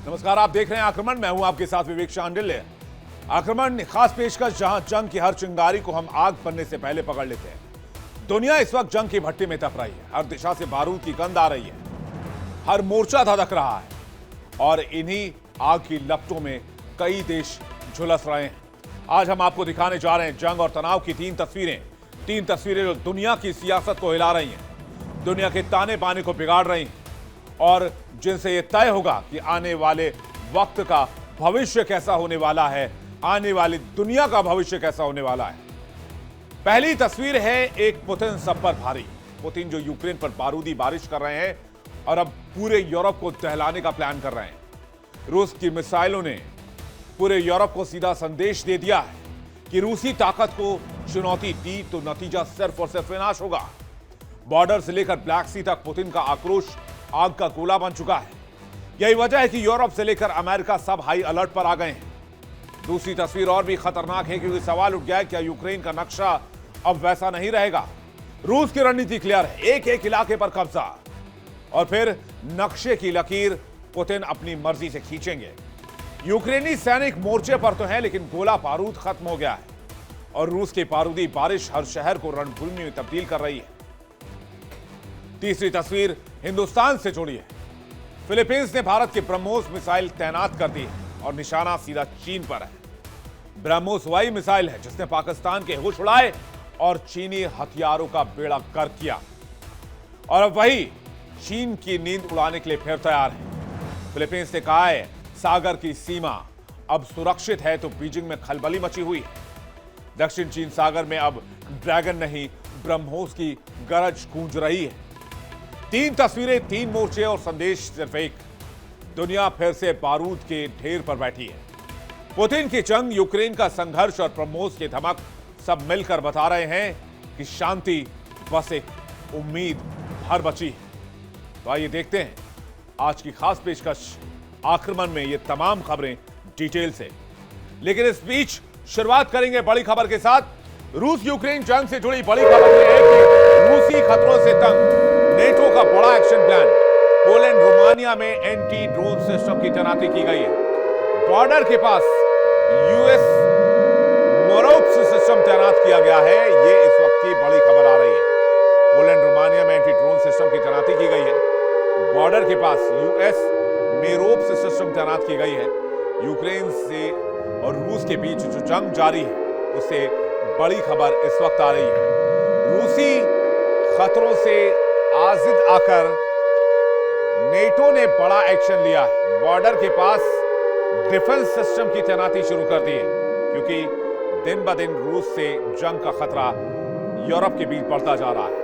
नमस्कार, आप देख रहे हैं आक्रमण। मैं हूं आपके साथ विवेक शांडिल्य। आक्रमण खास पेशकश, जहां जंग की हर चिंगारी को हम आग बनने से पहले पकड़ लेते हैं। दुनिया इस वक्त जंग की भट्टी में तप रही है। हर दिशा से बारूद की गंध आ रही है, हर मोर्चा धधक रहा है और इन्हीं आग की लपटों में कई देश झुलस रहे हैं। आज हम आपको दिखाने जा रहे हैं जंग और तनाव की तीन तस्वीरें जो दुनिया की सियासत को हिला रही हैं, दुनिया के ताने बाने को बिगाड़ रही हैं और जिनसे यह तय होगा कि आने वाले वक्त का भविष्य कैसा होने वाला है, आने वाली दुनिया का भविष्य कैसा होने वाला है। पहली तस्वीर है एक पुतिन सब पर भारी। पुतिन जो यूक्रेन पर बारूदी बारिश कर रहे हैं और अब पूरे यूरोप को दहलाने का प्लान कर रहे हैं। रूस की मिसाइलों ने पूरे यूरोप को सीधा संदेश दे दिया है कि रूसी ताकत को चुनौती दी तो नतीजा सिर्फ और सिर्फ विनाश होगा। बॉर्डर से लेकर ब्लैक सी तक पुतिन का आक्रोश आग का गोला बन चुका है। यही वजह है कि यूरोप से लेकर अमेरिका सब हाई अलर्ट पर आ गए हैं। दूसरी तस्वीर और भी खतरनाक है क्योंकि सवाल उठ गया है क्या यूक्रेन का नक्शा अब वैसा नहीं रहेगा। रूस की रणनीति क्लियर है, एक एक इलाके पर कब्जा और फिर नक्शे की लकीर पुतिन अपनी मर्जी से खींचेंगे। यूक्रेनी सैनिक मोर्चे पर तो हैं लेकिन गोला बारूद खत्म हो गया है और रूस की बारूदी बारिश हर शहर को रणभूमि में तब्दील कर रही है। तीसरी तस्वीर हिंदुस्तान से जुड़ी है। फिलीपींस ने भारत के ब्रह्मोस मिसाइल तैनात कर दी है और निशाना सीधा चीन पर है। ब्रह्मोस वही मिसाइल है जिसने पाकिस्तान के होश उड़ाए और चीनी हथियारों का बेड़ा गर्क किया और अब वही चीन की नींद उड़ाने के लिए फिर तैयार है। फिलीपींस ने कहा है सागर की सीमा अब सुरक्षित है तो बीजिंग में खलबली मची हुई है। दक्षिण चीन सागर में अब ड्रैगन नहीं ब्रह्मोस की गरज गूंज रही है। तीन तस्वीरें, तीन मोर्चे और संदेश सिर्फ एक। दुनिया फिर से बारूद के ढेर पर बैठी है। पुतिन की जंग, यूक्रेन का संघर्ष और ब्रह्मोस की धमक सब मिलकर बता रहे हैं कि शांति बस एक उम्मीद भर बची है। तो आइए देखते हैं आज की खास पेशकश आक्रमण में ये तमाम खबरें डिटेल से। लेकिन इस बीच शुरुआत करेंगे बड़ी खबर के साथ। रूस यूक्रेन जंग से जुड़ी बड़ी खबर यह है कि रूसी खतरों से तंग नेटो का बड़ा एक्शन प्लान। पोलैंड रोमानिया में एंटी ड्रोन सिस्टम की तैनाती की गई है। बॉर्डर के पास यूएस मोरोप्स सिस्टम तैनात किया गया है। यह इस वक्त की बड़ी खबर आ रही है। पोलैंड रोमानिया में एंटी ड्रोन सिस्टम की तैनाती की गई है। बॉर्डर के पास यूएस मोरोप्स सिस्टम तैनात की गई है। यूक्रेन से और रूस के बीच जो जंग जारी है उससे बड़ी खबर इस वक्त आ रही है। रूसी खतरों से आजिद आकर नेटो ने बड़ा एक्शन लिया है। बॉर्डर के पास डिफेंस सिस्टम की तैनाती शुरू कर दी है क्योंकि दिन ब दिन रूस से जंग का खतरा यूरोप के बीच बढ़ता जा रहा है।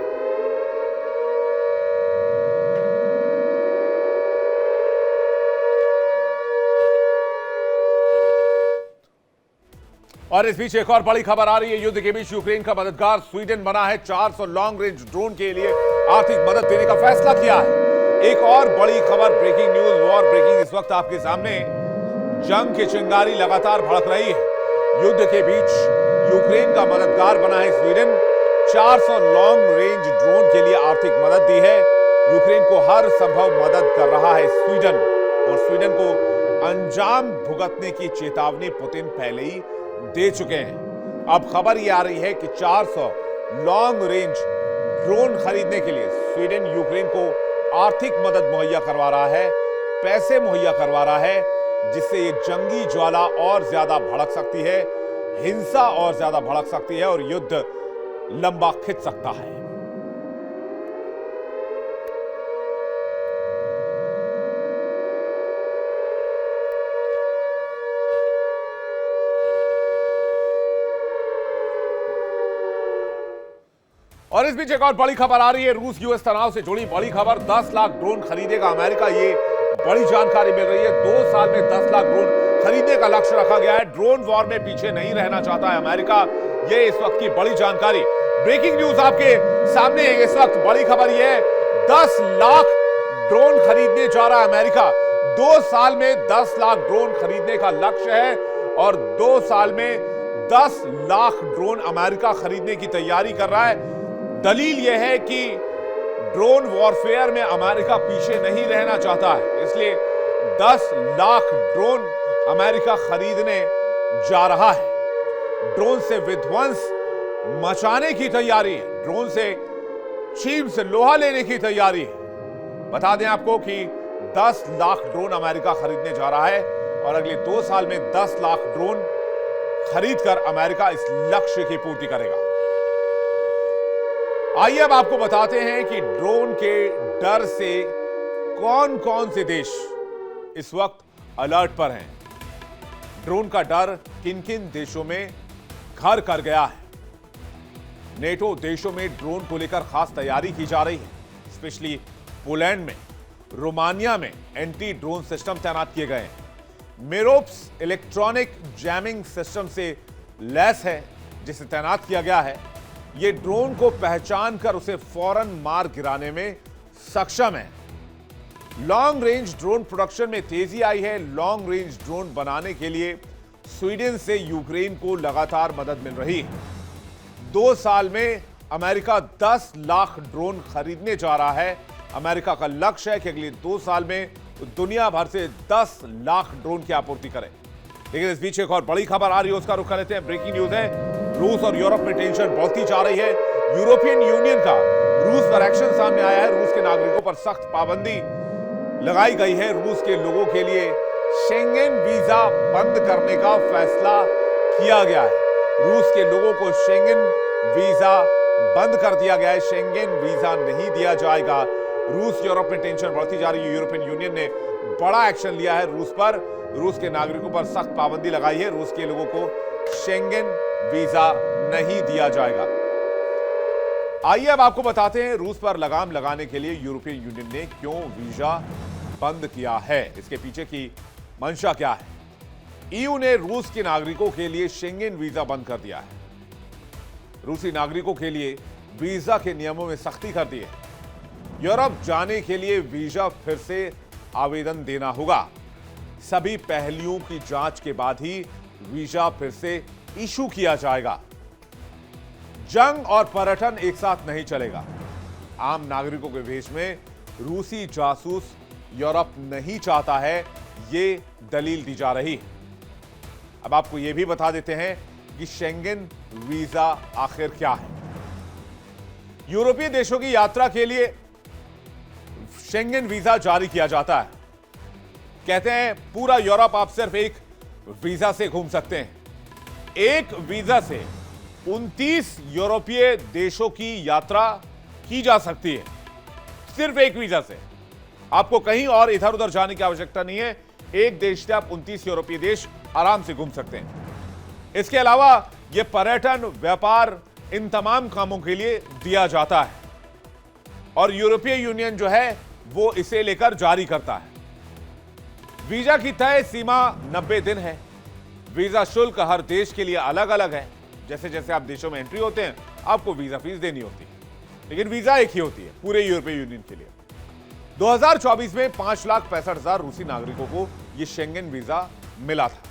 और इस बीच एक और बड़ी खबर आ रही है। युद्ध के बीच यूक्रेन का मददगार स्वीडन बना है। 400 लॉन्ग रेंज ड्रोन के लिए आर्थिक मदद देने का फैसला किया है। एक और बड़ी खबर, ब्रेकिंग न्यूज, वॉर ब्रेकिंग इस वक्त आपके सामने। जंग की चिंगारी लगातार भड़क रही है। युद्ध के बीच यूक्रेन का मददगार बना है स्वीडन। 400 लॉन्ग रेंज ड्रोन के लिए आर्थिक मदद दी है। यूक्रेन को हर संभव मदद कर रहा है स्वीडन और स्वीडन को अंजाम भुगतने की चेतावनी पुतिन पहले ही दे चुके हैं। अब खबर यह आ रही है कि 400 लॉन्ग रेंज ड्रोन खरीदने के लिए स्वीडन यूक्रेन को आर्थिक मदद मुहैया करवा रहा है, पैसे मुहैया करवा रहा है, जिससे ये जंगी ज्वाला और ज्यादा भड़क सकती है, हिंसा और ज्यादा भड़क सकती है और युद्ध लंबा खिंच सकता है। और इस बीच एक और बड़ी खबर आ रही है। रूस यूएस तनाव से जुड़ी बड़ी खबर। 10 लाख ड्रोन खरीदेगा अमेरिका, ये बड़ी जानकारी मिल रही है। 2 साल में 10 लाख ड्रोन खरीदने का लक्ष्य रखा गया है। ड्रोन वॉर में पीछे नहीं रहना चाहता है अमेरिका, ये इस वक्त की बड़ी जानकारी। ब्रेकिंग न्यूज आपके सामने है इस वक्त। बड़ी खबर यह है 10 लाख ड्रोन खरीदने जा रहा है अमेरिका। 2 साल में 10 लाख ड्रोन खरीदने का लक्ष्य है और 2 साल में 10 लाख ड्रोन अमेरिका खरीदने की तैयारी कर रहा है। दलील यह है कि ड्रोन वॉरफेयर में अमेरिका पीछे नहीं रहना चाहता है, इसलिए 10 लाख ड्रोन अमेरिका खरीदने जा रहा है। ड्रोन से विध्वंस मचाने की तैयारी है, ड्रोन से चीन से लोहा लेने की तैयारी है। बता दें आपको कि 10 लाख ड्रोन अमेरिका खरीदने जा रहा है और अगले 2 साल में 10 लाख ड्रोन खरीदकर अमेरिका इस लक्ष्य की पूर्ति करेगा। आइए अब आपको बताते हैं कि ड्रोन के डर से कौन कौन से देश इस वक्त अलर्ट पर हैं। ड्रोन का डर किन किन देशों में घर कर गया है। नेटो देशों में ड्रोन को लेकर खास तैयारी की जा रही है। स्पेशली पोलैंड में, रोमानिया में एंटी ड्रोन सिस्टम तैनात किए गए हैं। मेरोप्स इलेक्ट्रॉनिक जैमिंग सिस्टम से लैस है जिसे तैनात किया गया है। यह ड्रोन को पहचान कर उसे फौरन मार गिराने में सक्षम है। लॉन्ग रेंज ड्रोन प्रोडक्शन में तेजी आई है। लॉन्ग रेंज ड्रोन बनाने के लिए स्वीडन से यूक्रेन को लगातार मदद मिल रही है। 2 साल में अमेरिका 10 लाख ड्रोन खरीदने जा रहा है। अमेरिका का लक्ष्य है कि अगले 2 साल में दुनिया भर से 10 लाख ड्रोन की आपूर्ति करें। लेकिन इस बीच एक और बड़ी खबर आ रही है, उसका रुख कर लेते हैं। ब्रेकिंग न्यूज है, रूस और यूरोप में टेंशन बढ़ती जा रही है। यूरोपियन यूनियन का रूस पर एक्शन सामने आया है। रूस के नागरिकों पर सख्त पाबंदी लगाई गई है। रूस के लोगों के लिए शेंगेन वीजा बंद करने का फैसला किया गया है। रूस के लोगों को शेंगेन वीजा बंद कर दिया गया है। शेंगेन वीजा नहीं दिया जाएगा। रूस यूरोप में टेंशन बढ़ती जा रही है। यूरोपियन यूनियन ने बड़ा एक्शन लिया है रूस पर। रूस के नागरिकों पर सख्त पाबंदी लगाई है। रूस के लोगों को शेंगेन वीजा नहीं दिया जाएगा। आइए अब आपको बताते हैं रूस पर लगाम लगाने के लिए यूरोपियन यूनियन ने क्यों वीजा बंद किया है, इसके पीछे की मंशा क्या है। ईयू ने रूस के नागरिकों के लिए शेंगेन वीजा बंद कर दिया है। रूसी नागरिकों के लिए वीजा के नियमों में सख्ती कर दी है। यूरोप जाने के लिए वीजा फिर से आवेदन देना होगा। सभी पहलुओं की जांच के बाद ही वीजा फिर से इशू किया जाएगा। जंग और पर्यटन एक साथ नहीं चलेगा। आम नागरिकों के भेष में रूसी जासूस यूरोप नहीं चाहता है, यह दलील दी जा रही है। अब आपको यह भी बता देते हैं कि शेंगेन वीजा आखिर क्या है। यूरोपीय देशों की यात्रा के लिए शेंगेन वीजा जारी किया जाता है। कहते हैं पूरा यूरोप आप सिर्फ एक वीजा से घूम सकते हैं। एक वीजा से 29 यूरोपीय देशों की यात्रा की जा सकती है। सिर्फ एक वीजा से आपको कहीं और इधर उधर जाने की आवश्यकता नहीं है। एक देश से आप 29 यूरोपीय देश आराम से घूम सकते हैं। इसके अलावा यह पर्यटन, व्यापार, इन तमाम कामों के लिए दिया जाता है और यूरोपीय यूनियन जो है वो इसे लेकर जारी करता है। वीजा की तय सीमा 90 दिन है। वीजा शुल्क हर देश के लिए अलग अलग है। जैसे जैसे आप देशों में एंट्री होते हैं आपको वीजा फीस देनी होती है, लेकिन वीजा एक ही होती है पूरे यूरोपीय यूनियन के लिए। 2024 में 5,65,000 रूसी नागरिकों को यह शेंगेन वीजा मिला था,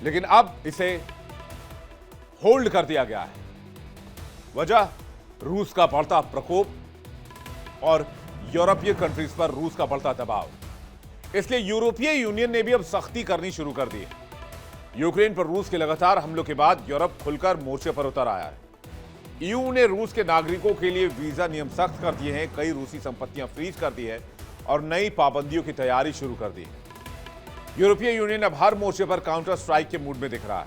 लेकिन अब इसे होल्ड कर दिया गया है। वजह रूस का बढ़ता प्रकोप और यूरोपीय कंट्रीज पर रूस का बढ़ता दबाव। इसलिए यूरोपीय यूनियन ने भी अब सख्ती करनी शुरू कर दी है। यूक्रेन पर रूस के लगातार हमलों के बाद यूरोप खुलकर मोर्चे पर उतर आया है। ईयू ने रूस के नागरिकों के लिए वीजा नियम सख्त कर दिए हैं। कई रूसी संपत्तियां फ्रीज कर दी है और नई पाबंदियों की तैयारी शुरू कर दी है। यूरोपीय यूनियन अब हर मोर्चे पर काउंटर स्ट्राइक के मूड में दिख रहा है।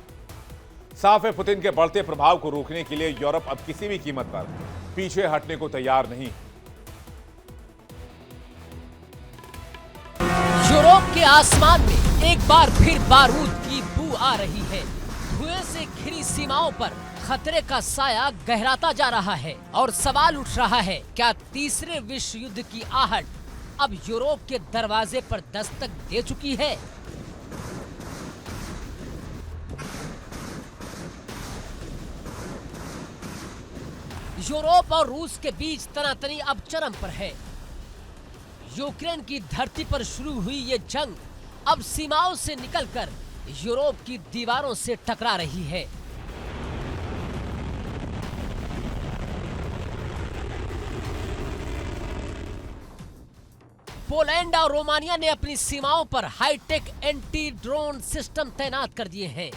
साफ है, पुतिन के बढ़ते प्रभाव को रोकने के लिए यूरोप अब किसी भी कीमत पर पीछे हटने को तैयार नहीं। यूरोप के आसमान में एक बार फिर बारूद की बू आ रही है। धुएं से घिरी सीमाओं पर खतरे का साया गहराता जा रहा है और सवाल उठ रहा है, क्या तीसरे विश्व युद्ध की आहट अब यूरोप के दरवाजे पर दस्तक दे चुकी है? यूरोप और रूस के बीच तनातनी अब चरम पर है। यूक्रेन की धरती पर शुरू हुई ये जंग अब सीमाओं से निकलकर यूरोप की दीवारों से टकरा रही है। पोलैंड और रोमानिया ने अपनी सीमाओं पर हाईटेक एंटी ड्रोन सिस्टम तैनात कर दिए हैं,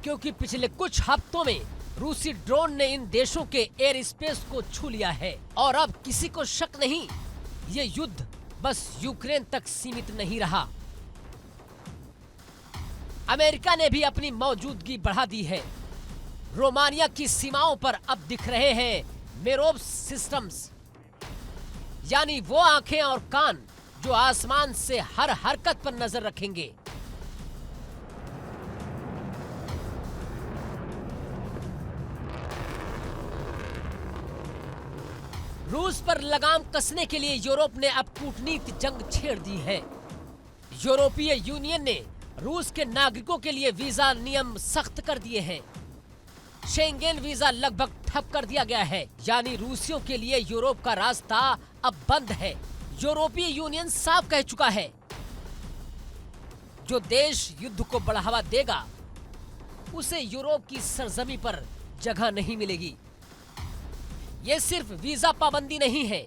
क्योंकि पिछले कुछ हफ्तों में रूसी ड्रोन ने इन देशों के एयर स्पेस को छू लिया है। और अब किसी को शक नहीं, ये युद्ध बस यूक्रेन तक सीमित नहीं रहा। अमेरिका ने भी अपनी मौजूदगी बढ़ा दी है। रोमानिया की सीमाओं पर अब दिख रहे हैं मेरोव सिस्टम्स, यानी वो आंखें और कान जो आसमान से हर हरकत पर नजर रखेंगे। रूस पर लगाम कसने के लिए यूरोप ने अब कूटनीतिक जंग छेड़ दी है। यूरोपीय यूनियन ने रूस के नागरिकों के लिए वीजा नियम सख्त कर दिए हैं। शेंगेन वीजा लगभग ठप कर दिया गया है, यानी रूसियों के लिए यूरोप का रास्ता अब बंद है। यूरोपीय यूनियन साफ कह चुका है, जो देश युद्ध को बढ़ावा देगा उसे यूरोप की सरजमी पर जगह नहीं मिलेगी। ये सिर्फ वीजा पाबंदी नहीं है,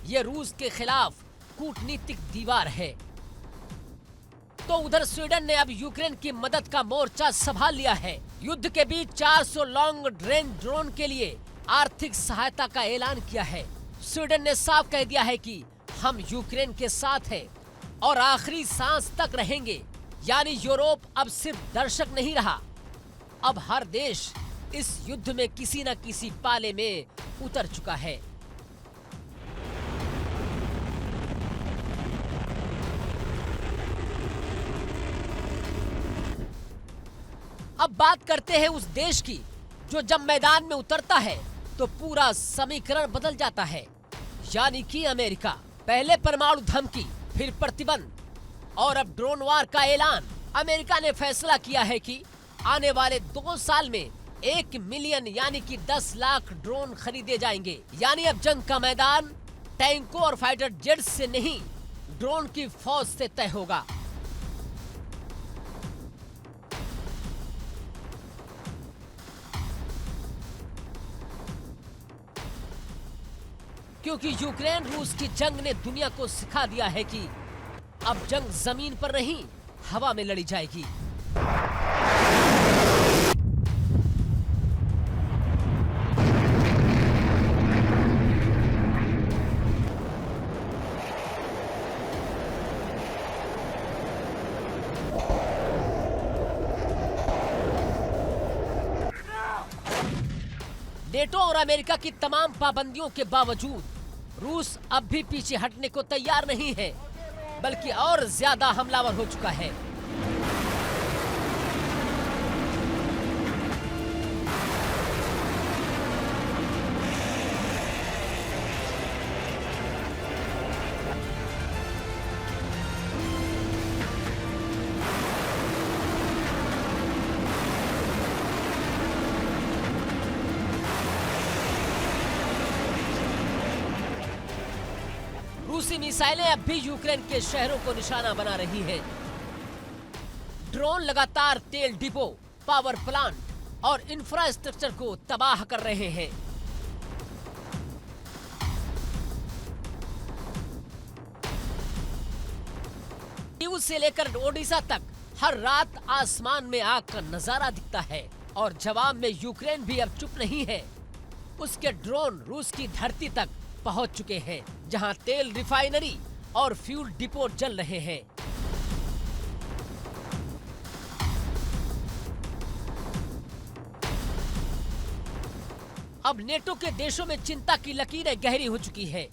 ये रूस के खिलाफ कूटनीतिक दीवार है। तो उधर स्वीडन ने अब यूक्रेन की मदद का मोर्चा संभाल लिया है। युद्ध के बीच 400 लॉन्ग रेंज ड्रोन के लिए आर्थिक सहायता का ऐलान किया है। स्वीडन ने साफ कह दिया है कि हम यूक्रेन के साथ हैं और आखिरी सांस तक रहेंगे। यानी यूरोप अब सिर्फ दर्शक नहीं रहा, अब हर देश इस युद्ध में किसी न किसी पाले में उतर चुका है। अब बात करते हैं उस देश की जो जब मैदान में उतरता है तो पूरा समीकरण बदल जाता है, यानी कि अमेरिका। पहले परमाणु धमकी, फिर प्रतिबंध और अब ड्रोन वार का ऐलान। अमेरिका ने फैसला किया है कि आने वाले 2 साल में 1 मिलियन यानी कि 10 लाख ड्रोन खरीदे जाएंगे। यानी अब जंग का मैदान टैंकों और फाइटर जेट्स से नहीं, ड्रोन की फौज से तय होगा। क्योंकि यूक्रेन रूस की जंग ने दुनिया को सिखा दिया है कि अब जंग जमीन पर नहीं, हवा में लड़ी जाएगी। नेटो और अमेरिका की तमाम पाबंदियों के बावजूद रूस अब भी पीछे हटने को तैयार नहीं है, बल्कि और ज्यादा हमलावर हो चुका है। रूसी मिसाइलें अब भी यूक्रेन के शहरों को निशाना बना रही हैं। ड्रोन लगातार तेल डिपो, पावर प्लांट और इंफ्रास्ट्रक्चर को तबाह कर रहे हैं। कीव से लेकर ओडिशा तक हर रात आसमान में आग का नजारा दिखता है और जवाब में यूक्रेन भी अब चुप नहीं है। उसके ड्रोन रूस की धरती तक पहुंच चुके हैं, जहां तेल रिफाइनरी और फ्यूल डिपो जल रहे हैं। अब नेटो के देशों में चिंता की लकीरें गहरी हो चुकी है,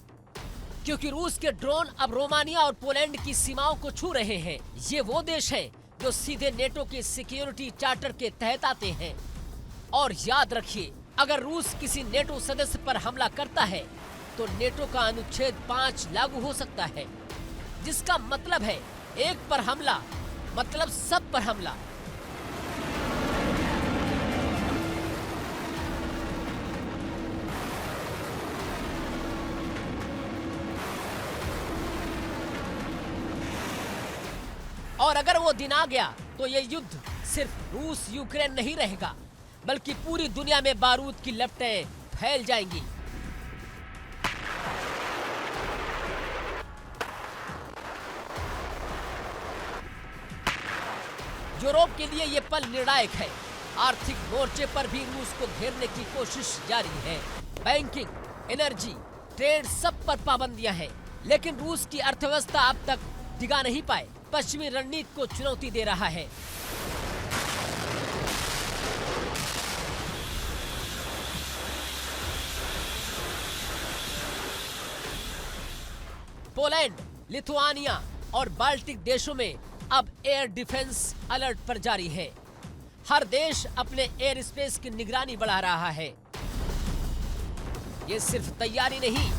क्योंकि रूस के ड्रोन अब रोमानिया और पोलैंड की सीमाओं को छू रहे हैं। ये वो देश हैं जो सीधे नेटो के सिक्योरिटी चार्टर के तहत आते हैं। और याद रखिए, अगर रूस किसी नेटो सदस्य पर हमला करता है तो नेटो का अनुच्छेद 5 लागू हो सकता है, जिसका मतलब है एक पर हमला मतलब सब पर हमला। और अगर वो दिन आ गया तो ये युद्ध सिर्फ रूस यूक्रेन नहीं रहेगा, बल्कि पूरी दुनिया में बारूद की लपटें फैल जाएंगी। यूरोप के लिए ये पल निर्णायक है। आर्थिक मोर्चे पर भी रूस को घेरने की कोशिश जारी है। बैंकिंग, एनर्जी, ट्रेड सब पर पाबंदियां हैं, लेकिन रूस की अर्थव्यवस्था अब तक डिगा नहीं पाए पश्चिमी रणनीति को चुनौती दे रहा है। पोलैंड, लिथुआनिया और बाल्टिक देशों में अब एयर डिफेंस अलर्ट पर जारी है। हर देश अपने एयर स्पेस की निगरानी बढ़ा रहा है। ये सिर्फ तैयारी नहीं,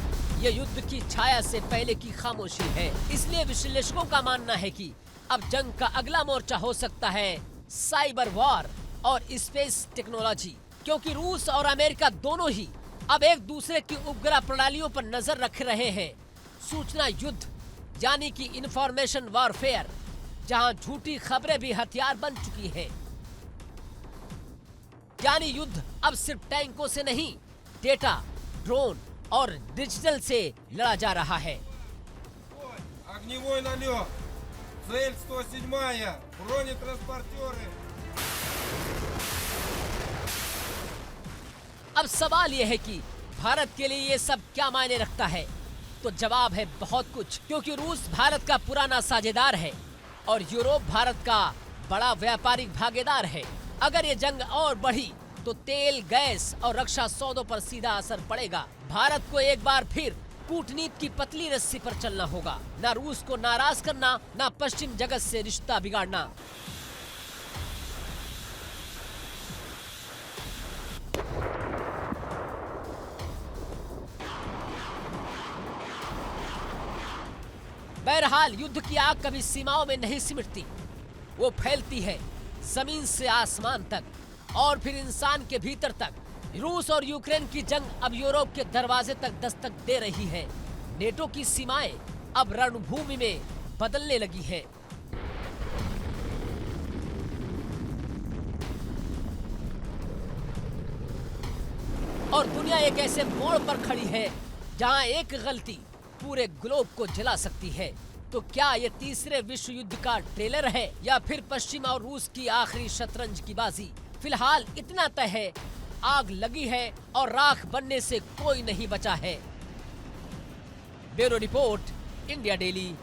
ये युद्ध की छाया से पहले की खामोशी है। इसलिए विश्लेषकों का मानना है कि अब जंग का अगला मोर्चा हो सकता है साइबर वॉर और स्पेस टेक्नोलॉजी, क्योंकि रूस और अमेरिका दोनों ही अब एक दूसरे की उपग्रह प्रणालियों पर नजर रख रहे हैं। सूचना युद्ध यानी कि इंफॉर्मेशन वॉरफेयर, जहां झूठी खबरें भी हथियार बन चुकी हैं। यानी युद्ध अब सिर्फ टैंकों से नहीं, डेटा, ड्रोन और डिजिटल से लड़ा जा रहा है। Огневой налет. Цель 107-я. Бронетранспортеры. अब सवाल यह है कि भारत के लिए ये सब क्या मायने रखता है? तो जवाब है बहुत कुछ, क्योंकि रूस भारत का पुराना साझेदार है और यूरोप भारत का बड़ा व्यापारिक भागीदार है। अगर ये जंग और बढ़ी तो तेल, गैस और रक्षा सौदों पर सीधा असर पड़ेगा। भारत को एक बार फिर कूटनीति की पतली रस्सी पर चलना होगा, ना रूस को नाराज करना, ना पश्चिम जगत से रिश्ता बिगाड़ना। बहरहाल युद्ध की आग कभी सीमाओं में नहीं सिमटती, वो फैलती है जमीन से आसमान तक और फिर इंसान के भीतर तक। रूस और यूक्रेन की जंग अब यूरोप के दरवाजे तक दस्तक दे रही है। नेटो की सीमाएं अब रणभूमि में बदलने लगी है। और दुनिया एक ऐसे मोड़ पर खड़ी है जहां एक गलती पूरे ग्लोब को जला सकती है। तो क्या ये तीसरे विश्व युद्ध का ट्रेलर है या फिर पश्चिम और रूस की आखिरी शतरंज की बाजी? फिलहाल इतना तय है, आग लगी है और राख बनने से कोई नहीं बचा है। Bureau report, India daily.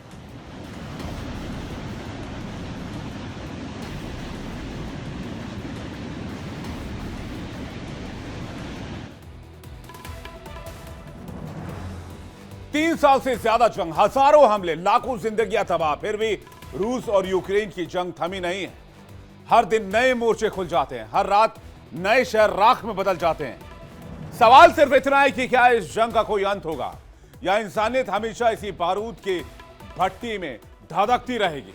तीन साल से ज्यादा जंग, हजारों हमले, लाखों जिंदगियां तबाह, फिर भी रूस और यूक्रेन की जंग थमी नहीं है। हर दिन नए मोर्चे खुल जाते हैं, हर रात नए शहर राख में बदल जाते हैं। सवाल सिर्फ इतना है कि क्या इस जंग का कोई अंत होगा या इंसानियत हमेशा इसी बारूद की भट्टी में धधकती रहेगी?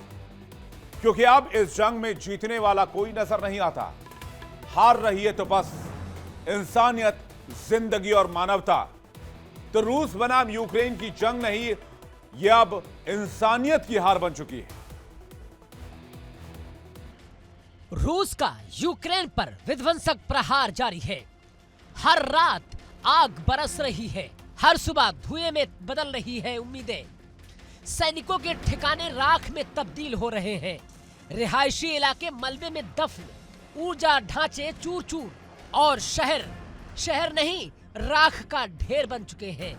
क्योंकि अब इस जंग में जीतने वाला कोई नजर नहीं आता। हार रही है तो बस इंसानियत, जिंदगी और मानवता। तो रूस बनाम यूक्रेन की जंग नहीं, यह अब इंसानियत की हार बन चुकी है। रूस का यूक्रेन पर विध्वंसक प्रहार जारी है। हर रात आग बरस रही है, हर सुबह धुएं में बदल रही है उम्मीदें। सैनिकों के ठिकाने राख में तब्दील हो रहे हैं, रिहायशी इलाके मलबे में दफन, ऊर्जा ढांचे चूर चूर और शहर नहीं राख का ढेर बन चुके हैं।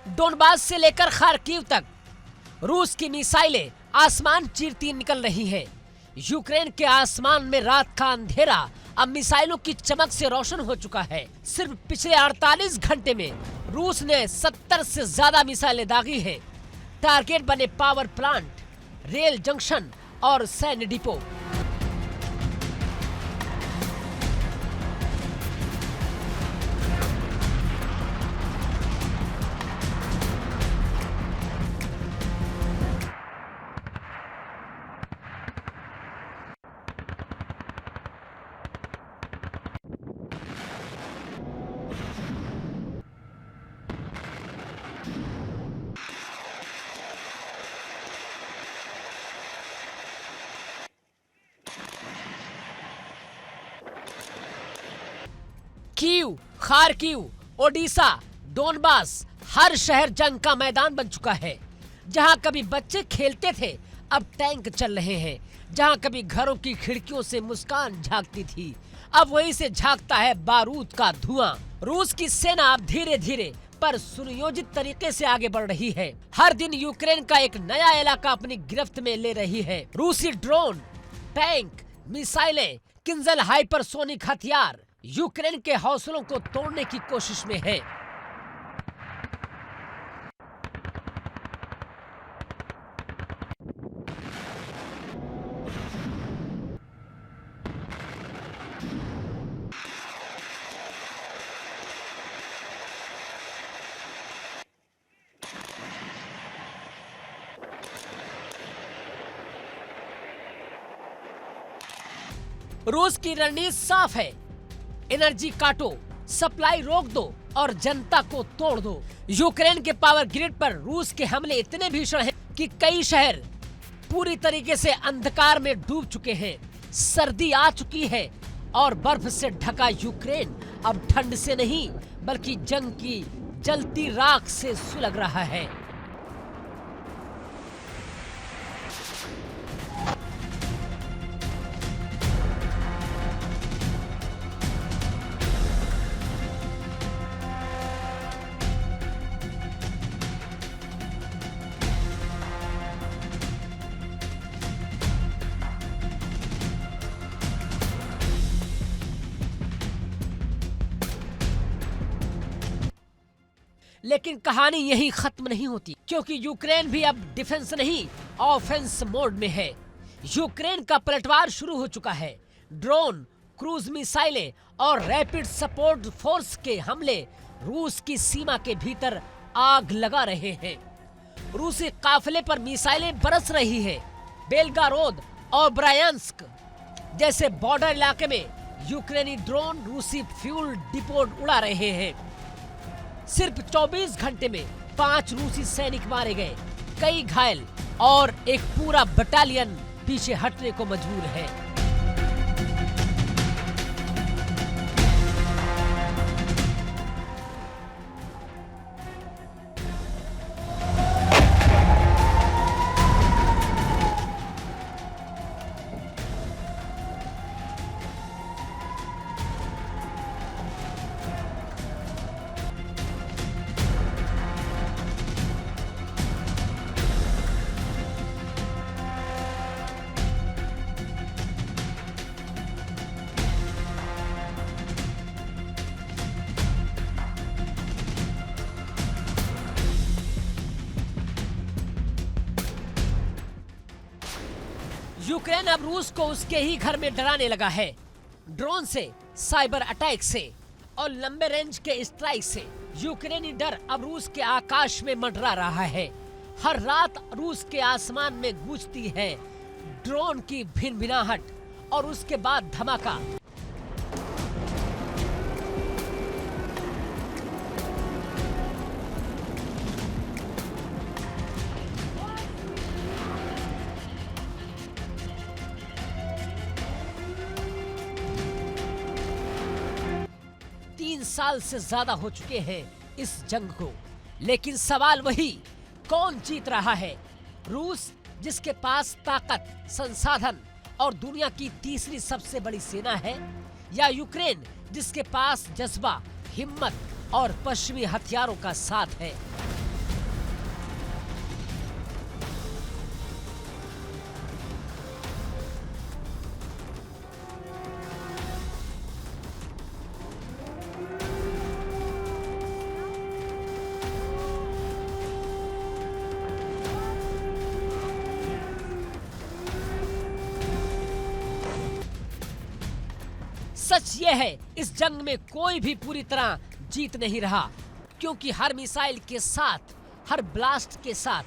डोनबास से लेकर खार्किव तक रूस की मिसाइलें आसमान चीरती निकल रही हैं। यूक्रेन के आसमान में रात का अंधेरा अब मिसाइलों की चमक से रोशन हो चुका है। सिर्फ पिछले 48 घंटे में रूस ने 70 से ज्यादा मिसाइलें दागी हैं। टारगेट बने पावर प्लांट, रेल जंक्शन और सैन्य depot. Kyiv, Kharkiv, Odesa, Donbas, हर शहर जंग का मैदान बन चुका है। जहां कभी बच्चे खेलते थे, अब टैंक चल रहे हैं। जहां कभी घरों की खिड़कियों से मुस्कान झांकती थी, अब वहीं से झांकता है बारूद का धुआं। रूस की सेना अब धीरे धीरे पर सुनियोजित तरीके से आगे बढ़ रही है। हर दिन यूक्रेन का एक नया इलाका अपनी गिरफ्त में ले रही है। रूसी ड्रोन, टैंक, मिसाइलें, किंजल हाइपरसोनिक हथियार यूक्रेन के हौसलों को तोड़ने की कोशिश में है। रूस की रणनीति साफ है, एनर्जी काटो, सप्लाई रोक दो और जनता को तोड़ दो। यूक्रेन के पावर ग्रिड पर रूस के हमले इतने भीषण हैं कि कई शहर पूरी तरीके से अंधकार में डूब चुके हैं। सर्दी आ चुकी है और बर्फ से ढका यूक्रेन अब ठंड से नहीं बल्कि जंग की जलती राख से सुलग रहा है। लेकिन कहानी यही खत्म नहीं होती, क्योंकि यूक्रेन भी अब डिफेंस नहीं ऑफेंस मोड में है। यूक्रेन का पलटवार शुरू हो चुका है। ड्रोन, क्रूज मिसाइलें और रैपिड सपोर्ट फोर्स के हमले रूस की सीमा के भीतर आग लगा रहे हैं। रूसी काफिले पर मिसाइलें बरस रही है। बेलगारोद और ब्रायांस्क जैसे बॉर्डर इलाके में यूक्रेनी ड्रोन रूसी फ्यूल डिपो उड़ा रहे हैं। सिर्फ 24 घंटे में 5 रूसी सैनिक मारे गए, कई घायल और एक पूरा बटालियन पीछे हटने को मजबूर है। यूक्रेन अब रूस को उसके ही घर में डराने लगा है। ड्रोन से, साइबर अटैक से और लंबे रेंज के स्ट्राइक से यूक्रेनी डर अब रूस के आकाश में मंडरा रहा है। हर रात रूस के आसमान में गूंजती है ड्रोन की भिनभिनाहट और उसके बाद धमाका। साल से ज्यादा हो चुके हैं इस जंग को, लेकिन सवाल वही, कौन जीत रहा है? रूस, जिसके पास ताकत, संसाधन और दुनिया की तीसरी सबसे बड़ी सेना है, या यूक्रेन, जिसके पास जज्बा, हिम्मत और पश्चिमी हथियारों का साथ है? सच ये है, इस जंग में कोई भी पूरी तरह जीत नहीं रहा, क्योंकि हर मिसाइल के साथ, हर ब्लास्ट के साथ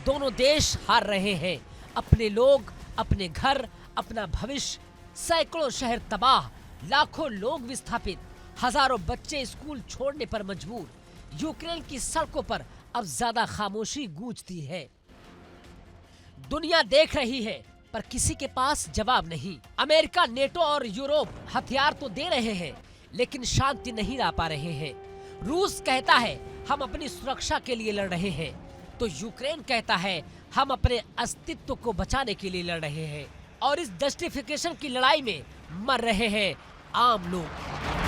दोनों देश हार रहे हैं। अपने लोग, अपने घर, अपना भविष्य, सैकड़ों शहर तबाह, लाखों लोग विस्थापित, हजारों बच्चे स्कूल छोड़ने पर मजबूर। यूक्रेन की सड़कों पर अब ज्यादा खामोशी गूंजती है। दुनिया देख रही है पर किसी के पास जवाब नहीं। अमेरिका, नेटो और यूरोप हथियार तो दे रहे हैं, लेकिन शांति नहीं ला पा रहे हैं। रूस कहता है हम अपनी सुरक्षा के लिए लड़ रहे हैं, तो यूक्रेन कहता है हम अपने अस्तित्व को बचाने के लिए लड़ रहे हैं। और इस जस्टिफिकेशन की लड़ाई में मर रहे हैं आम लोग।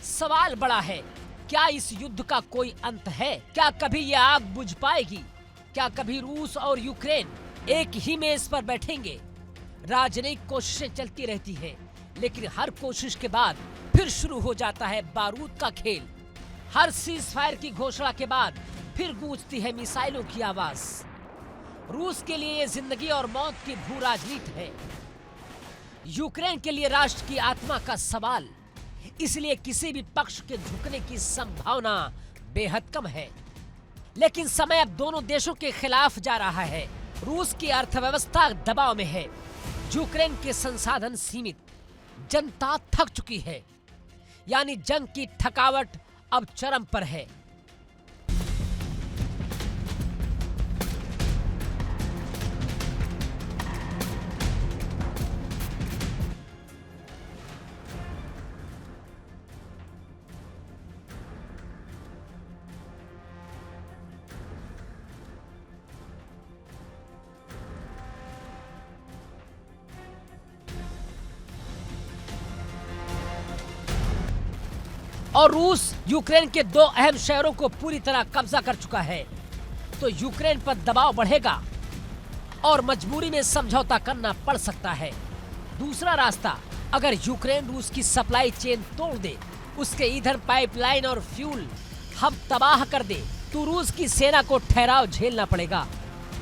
सवाल बड़ा है, क्या इस युद्ध का कोई अंत है? क्या कभी यह आग बुझ पाएगी? क्या कभी रूस और यूक्रेन एक ही मेज पर बैठेंगे? राजनयिक कोशिशें चलती रहती हैं, लेकिन हर कोशिश के बाद फिर शुरू हो जाता है बारूद का खेल। हर सीज फायर की घोषणा के बाद फिर गूंजती है मिसाइलों की आवाज। रूस के लिए ये जिंदगी और मौत की भू राजनीति है, यूक्रेन के लिए राष्ट्र की आत्मा का सवाल। इसलिए किसी भी पक्ष के झुकने की संभावना बेहद कम है। लेकिन समय अब दोनों देशों के खिलाफ जा रहा है। रूस की अर्थव्यवस्था दबाव में है, यूक्रेन के संसाधन सीमित, जनता थक चुकी है। यानी जंग की थकावट अब चरम पर है। और रूस यूक्रेन के दो अहम शहरों को पूरी तरह कब्जा कर चुका है, तो यूक्रेन पर दबाव बढ़ेगा और मजबूरी में समझौता करना पड़ सकता है। दूसरा रास्ता, अगर यूक्रेन रूस की सप्लाई चेन तोड़ दे, उसके ईंधन पाइपलाइन और फ्यूल हब तबाह कर दे, तो रूस की सेना को ठहराव झेलना पड़ेगा।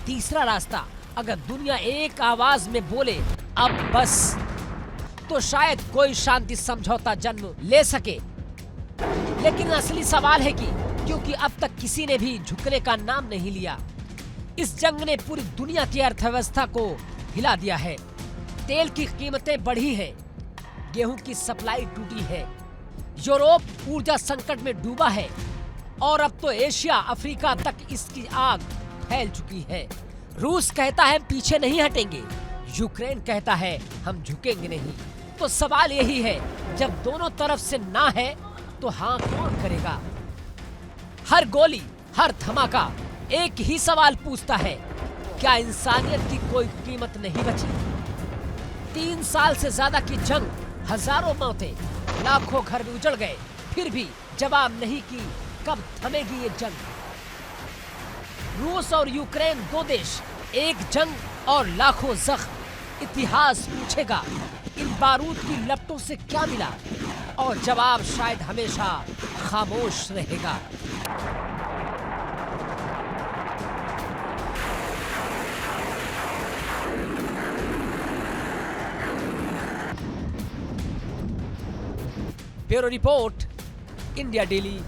तीसरा रास्ता, अगर दुनिया एक आवाज में बोले अब बस, तो शायद कोई शांति समझौता जन्म ले सके। लेकिन असली सवाल है कि क्योंकि अब तक किसी ने भी झुकने का नाम नहीं लिया। इस जंग ने पूरी दुनिया की अर्थव्यवस्था को हिला दिया है। तेल की कीमतें बढ़ी है, गेहूं की सप्लाई टूटी है, यूरोप ऊर्जा संकट में डूबा है और अब तो एशिया अफ्रीका तक इसकी आग फैल चुकी है। रूस कहता है पीछे नहीं हटेंगे, यूक्रेन कहता है हम झुकेंगे नहीं। तो सवाल यही है, जब दोनों तरफ से ना है तो हाँ कौन करेगा? हर गोली, हर धमाका एक ही सवाल पूछता है, क्या इंसानियत की कोई कीमत नहीं बची? 3 साल से ज्यादा की जंग, हजारों मौतें, लाखों घर उजड़ गए, फिर भी जवाब नहीं कि कब थमेगी ये जंग। रूस और यूक्रेन दो देश, एक जंग और लाखों जख्म। इतिहास पूछेगा इन बारूद की लपटों से क्या मिला, और जवाब शायद हमेशा खामोश रहेगा। Bureau report, India daily.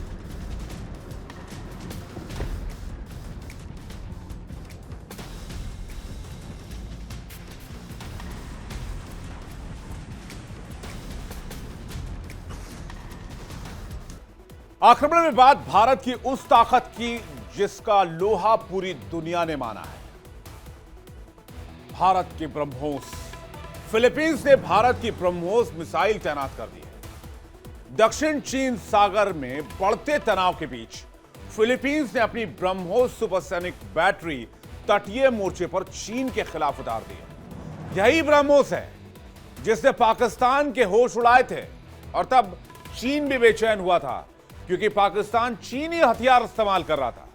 आक्रमण में बात भारत की उस ताकत की जिसका लोहा पूरी दुनिया ने माना है। भारत के ब्रह्मोस। फिलीपींस ने भारत की ब्रह्मोस मिसाइल तैनात कर दी है। दक्षिण चीन सागर में बढ़ते तनाव के बीच फिलीपींस ने अपनी ब्रह्मोस सुपरसोनिक बैटरी तटीय मोर्चे पर चीन के खिलाफ उतार दी है। यही ब्रह्मोस है जिसने पाकिस्तान के होश उड़ाए थे, और तब चीन भी बेचैन हुआ था क्योंकि पाकिस्तान चीनी हथियार इस्तेमाल कर रहा था,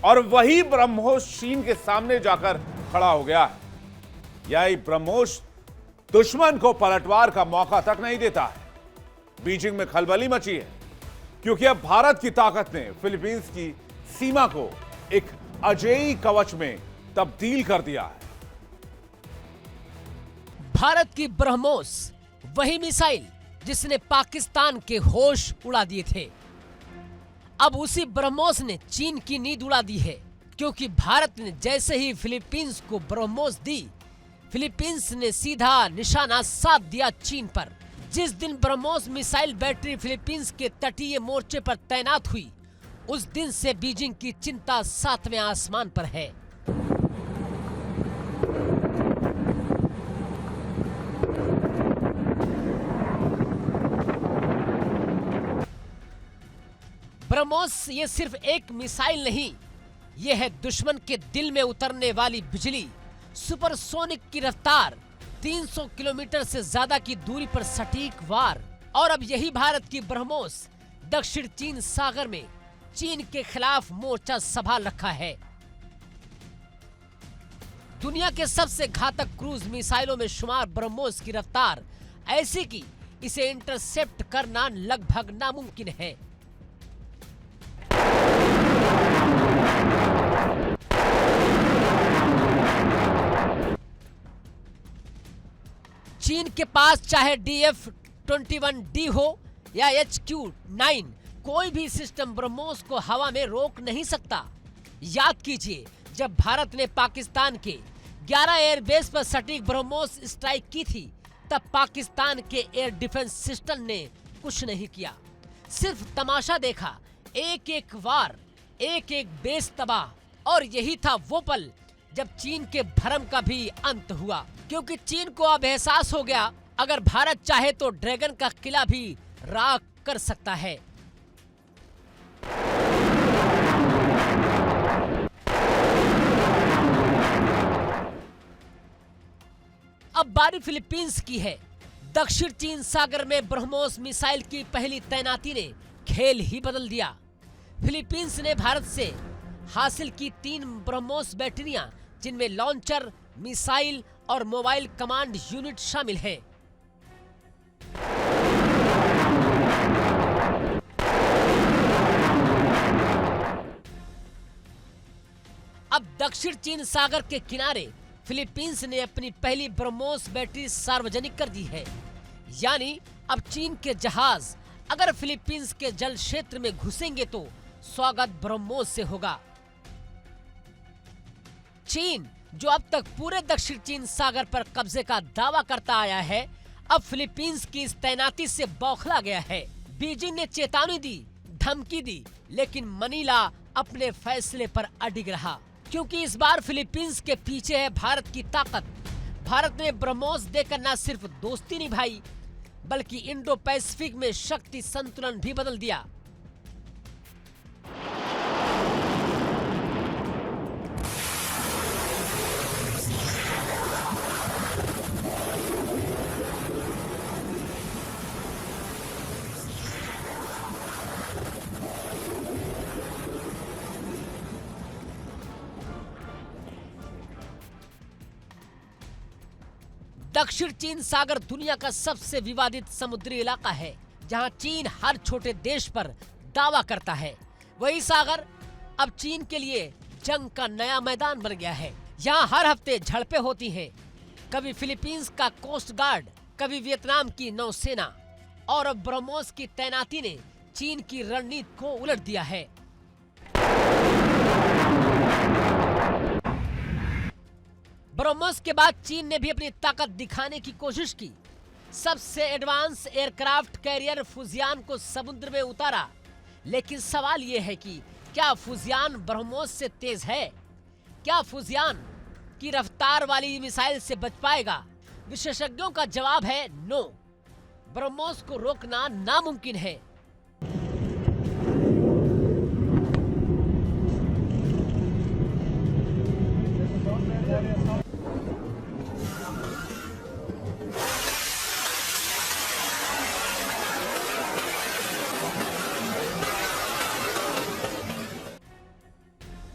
और वही ब्रह्मोस चीन के सामने जाकर खड़ा हो गया है। यही ब्रह्मोस दुश्मन को पलटवार का मौका तक नहीं देता है। बीजिंग में खलबली मची है क्योंकि अब भारत की ताकत ने फिलीपींस की सीमा को एक अजेय कवच में तब्दील कर दिया है। भारत की ब्रह्मोस, वही मिसाइल जिसने पाकिस्तान के होश उड़ा दिए थे, अब उसी ब्रह्मोस ने चीन की नींद उड़ा दी है। क्योंकि भारत ने जैसे ही फिलीपींस को ब्रह्मोस दी, फिलीपींस ने सीधा निशाना साध दिया चीन पर। जिस दिन ब्रह्मोस मिसाइल बैटरी फिलीपींस के तटीय मोर्चे पर तैनात हुई, उस दिन से बीजिंग की चिंता 7वें आसमान पर है। ब्रह्मोस ये सिर्फ एक मिसाइल नहीं, ये है दुश्मन के दिल में उतरने वाली बिजली, सुपरसोनिक की रफ्तार, 300 किलोमीटर से ज्यादा की दूरी पर सटीक वार। और अब यही भारत की ब्रह्मोस दक्षिण चीन सागर में चीन के खिलाफ मोर्चा संभाल रखा है। दुनिया के सबसे घातक क्रूज मिसाइलों में शुमार ब्रह्मोस की रफ्तार ऐसी कि इसे इंटरसेप्ट करना लगभग नामुमकिन है। चीन के पास चाहे DF-21D हो या HQ-9, कोई भी सिस्टम ब्रह्मोस को हवा में रोक नहीं सकता। याद कीजिए, जब भारत ने पाकिस्तान के 11 एयरबेस पर सटीक ब्रह्मोस स्ट्राइक की थी, तब पाकिस्तान के एयर डिफेंस सिस्टम ने कुछ नहीं किया, सिर्फ तमाशा देखा। एक एक वार, एक एक बेस तबाह। और यही था वो पल जब चीन के भरम का भी अंत हुआ, क्योंकि चीन को अब एहसास हो गया, अगर भारत चाहे तो ड्रैगन का किला भी राख कर सकता है। अब बारी फिलीपींस की है। दक्षिण चीन सागर में ब्रह्मोस मिसाइल की पहली तैनाती ने खेल ही बदल दिया। फिलीपींस ने भारत से हासिल की 3 ब्रह्मोस बैटरियां, जिनमें लॉन्चर, मिसाइल और मोबाइल कमांड यूनिट शामिल हैं। अब दक्षिण चीन सागर के किनारे फिलीपींस ने अपनी पहली ब्रह्मोस बैटरी सार्वजनिक कर दी है। यानी अब चीन के जहाज अगर फिलीपींस के जल क्षेत्र में घुसेंगे तो स्वागत ब्रह्मोस से होगा। चीन, जो अब तक पूरे दक्षिण चीन सागर पर कब्जे का दावा करता आया है, अब फिलीपींस की इस तैनाती से बौखला गया है। बीजिंग ने चेतावनी दी, धमकी दी, लेकिन मनीला अपने फैसले पर अडिग रहा, क्योंकि इस बार फिलीपींस के पीछे है भारत की ताकत। भारत ने ब्रह्मोस देकर न सिर्फ दोस्ती निभाई, बल्कि इंडो पैसिफिक में शक्ति संतुलन भी बदल दिया। दक्षिण चीन सागर दुनिया का सबसे विवादित समुद्री इलाका है, जहां चीन हर छोटे देश पर दावा करता है। वही सागर अब चीन के लिए जंग का नया मैदान बन गया है। यहाँ हर हफ्ते झड़पें होती हैं, कभी फिलीपींस का कोस्ट गार्ड, कभी वियतनाम की नौसेना, और अब ब्रह्मोस की तैनाती ने चीन की रणनीति को उलट दिया है। ब्रह्मोस के बाद चीन ने भी अपनी ताकत दिखाने की कोशिश की। सबसे एडवांस एयरक्राफ्ट कैरियर फुजियान को समुद्र में उतारा, लेकिन सवाल ये है कि क्या फुजियान ब्रह्मोस से तेज है? क्या फुजियान की रफ्तार वाली मिसाइल से बच पाएगा? विशेषज्ञों का जवाब है नो। ब्रह्मोस को रोकना नामुमकिन है।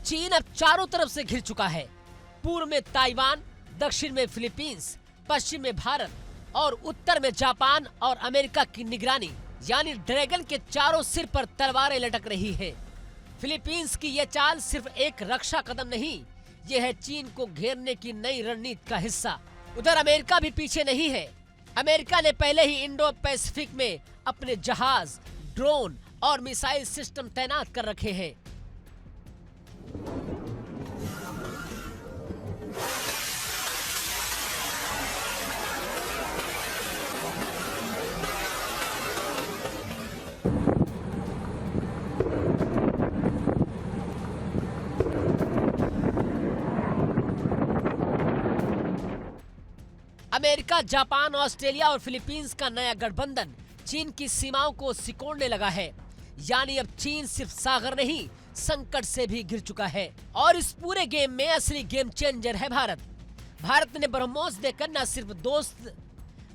चीन अब चारों तरफ से घिर चुका है। पूर्व में ताइवान, दक्षिण में फिलीपींस, पश्चिम में भारत और उत्तर में जापान और अमेरिका की निगरानी, यानी ड्रैगन के चारों सिर पर तलवारें लटक रही हैं। फिलीपींस की यह चाल सिर्फ एक रक्षा कदम नहीं, यह है चीन को घेरने की नई रणनीति का हिस्सा। उधर अमेरिका भी पीछे नहीं है। अमेरिका ने पहले ही इंडो पैसिफिक में अपने जहाज, ड्रोन और मिसाइल सिस्टम तैनात कर रखे हैं। अमेरिका, जापान, ऑस्ट्रेलिया और फिलीपींस का नया गठबंधन चीन की सीमाओं को सिकोड़ने लगा है। यानी अब चीन सिर्फ सागर नहीं, संकट से भी घिर चुका है। और इस पूरे गेम में असली गेम चेंजर है भारत। भारत ने ब्रह्मोस देकर न सिर्फ दोस्त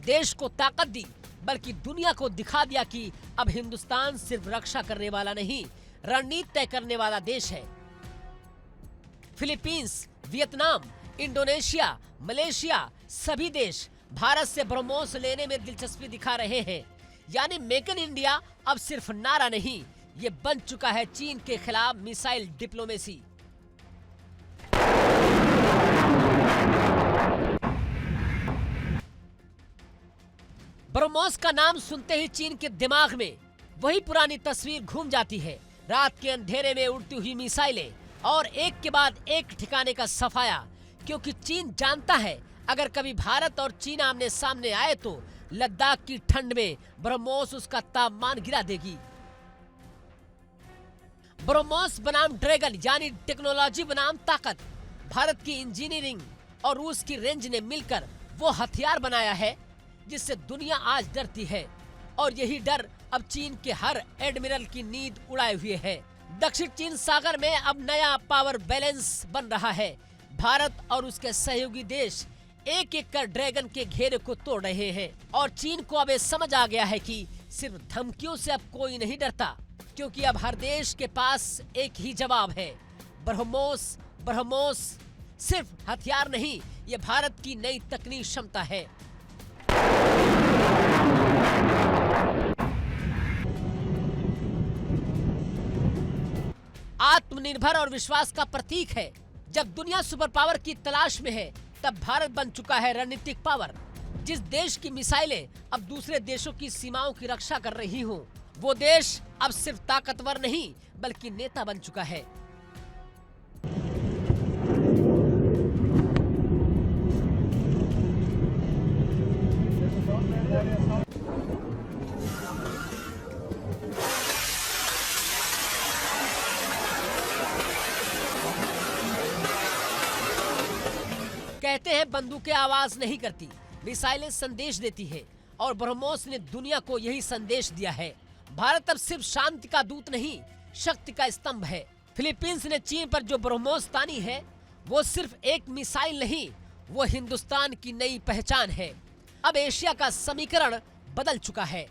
देश को ताकत दी, बल्कि दुनिया को दिखा दिया कि अब हिंदुस्तान सिर्फ रक्षा करने वाला नहीं, रणनीति तय करने वाला देश है। फिलीपींस, वियतनाम, इंडोनेशिया, मलेशिया सभी देश भारत से ब्रह्मोस लेने में दिलचस्पी दिखा रहे हैं। यानी मेक इन इंडिया अब सिर्फ नारा नहीं, ये बन चुका है चीन के खिलाफ मिसाइल डिप्लोमेसी। ब्रह्मोस का नाम सुनते ही चीन के दिमाग में वही पुरानी तस्वीर घूम जाती है। रात के अंधेरे में उड़ती हुई मिसाइलें और एक के बाद एक ठिकाने का सफाया, क्योंकि चीन जानता है अगर कभी भारत और चीन आमने सामने आए तो लद्दाख की ठंड में ब्रह्मोस उसका तापमान गिरा देगी। ब्रह्मोस बनाम ड्रैगन यानी टेक्नोलॉजी बनाम ताकत, भारत की इंजीनियरिंग और रूस की रेंज ने मिलकर वो हथियार बनाया है जिससे दुनिया आज डरती है। और यही डर अब चीन के हर एडमिरल की नींद उड़ाए हुए है। दक्षिण चीन सागर में अब नया पावर बैलेंस बन रहा है। भारत और उसके सहयोगी देश एक एक कर ड्रैगन के घेरे को तोड़ रहे हैं। और चीन को अब ये समझ आ गया है कि सिर्फ धमकियों से अब कोई नहीं डरता, क्योंकि अब हर देश के पास एक ही जवाब है, ब्रह्मोस। ब्रह्मोस सिर्फ हथियार नहीं, ये भारत की नई तकनीक क्षमता है। आत्मनिर्भर और विश्वास का प्रतीक है। जब दुनिया सुपर पावर की तलाश में है, तब भारत बन चुका है रणनीतिक पावर। जिस देश की मिसाइलें अब दूसरे देशों की सीमाओं की रक्षा कर रही हों, वो देश अब सिर्फ ताकतवर नहीं बल्कि नेता बन चुका है। कहते हैं बंदूकें आवाज नहीं करती, मिसाइलें संदेश देती है। और ब्रह्मोस ने दुनिया को यही संदेश दिया है। भारत अब सिर्फ शांति का दूत नहीं, शक्ति का स्तंभ है। फिलीपींस ने चीन पर जो ब्रह्मोस तानी है, वो सिर्फ एक मिसाइल नहीं, वो हिंदुस्तान की नई पहचान है। अब एशिया का समीकरण बदल चुका है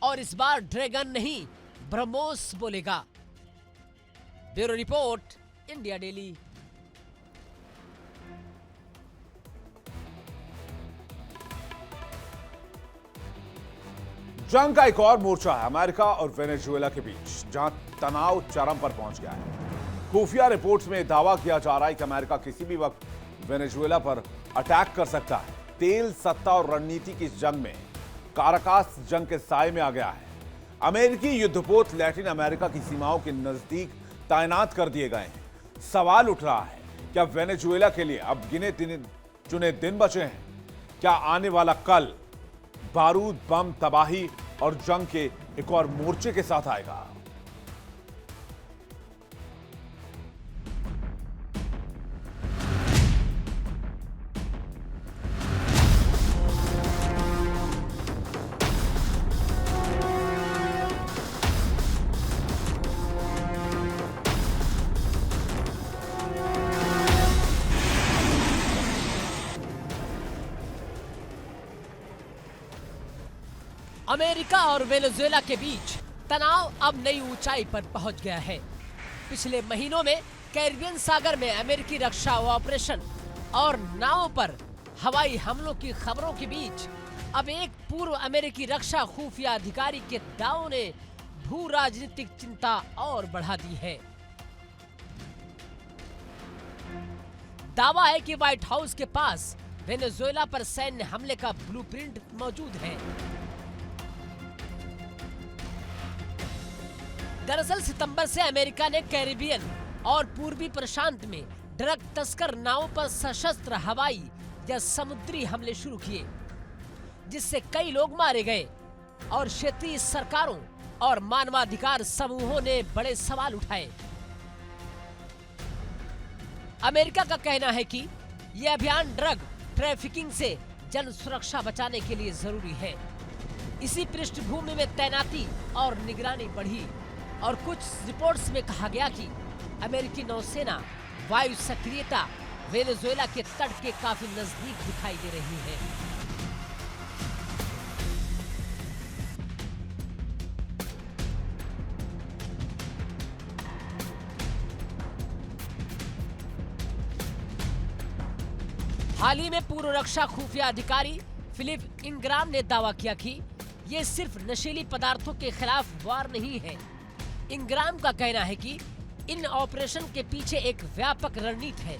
और इस बार ड्रैगन नहीं, ब्रह्मोस बोलेगा। Bureau report, India daily. जंग का एक और मोर्चा है अमेरिका और वेनेजुएला के बीच, जहां तनाव चरम पर पहुंच गया है। खुफिया रिपोर्ट्स में दावा किया जा रहा है कि अमेरिका किसी भी वक्त वेनेजुएला पर अटैक कर सकता है। तेल, सत्ता और रणनीति की इस जंग में काराकास जंग के साए में आ गया है। अमेरिकी युद्धपोत लैटिन अमेरिका की सीमाओं के नजदीक तैनात कर दिए गए हैं। सवाल उठ रहा है, क्या वेनेजुएला के लिए अब गिने चुने दिन बचे हैं? क्या आने वाला कल बारूद, बम, तबाही और जंग के एक और मोर्चे के साथ आएगा? अमेरिका और वेनेजुएला के बीच तनाव अब नई ऊंचाई पर पहुंच गया है। पिछले महीनों में कैरिबियन सागर में अमेरिकी रक्षा ऑपरेशन और नावों पर हवाई हमलों की खबरों के बीच अब एक पूर्व अमेरिकी रक्षा खुफिया अधिकारी के दावों ने भू राजनीतिक चिंता और बढ़ा दी है। दावा है कि व्हाइट हाउस के पास वेनेजुएला पर सैन्य हमले का ब्लूप्रिंट मौजूद है। दरअसल सितंबर से अमेरिका ने कैरिबियन और पूर्वी प्रशांत में ड्रग तस्कर नावों पर सशस्त्र हवाई या समुद्री हमले शुरू किए, जिससे कई लोग मारे गए और क्षेत्रीय सरकारों और मानवाधिकार समूहों ने बड़े सवाल उठाए। अमेरिका का कहना है कि यह अभियान ड्रग ट्रैफिकिंग से जन सुरक्षा बचाने के लिए जरूरी है। इसी पृष्ठभूमि में तैनाती और निगरानी बढ़ी और कुछ रिपोर्ट्स में कहा गया कि अमेरिकी नौसेना वायु सक्रियता वेनेजुएला के तट के काफी नजदीक दिखाई दे रही है। हाल ही में पूर्व रक्षा खुफिया अधिकारी फिलिप इंग्राम ने दावा किया कि ये सिर्फ नशीली पदार्थों के खिलाफ वार नहीं है। इंग्राम का कहना है कि इन ऑपरेशन के पीछे एक व्यापक रणनीति है।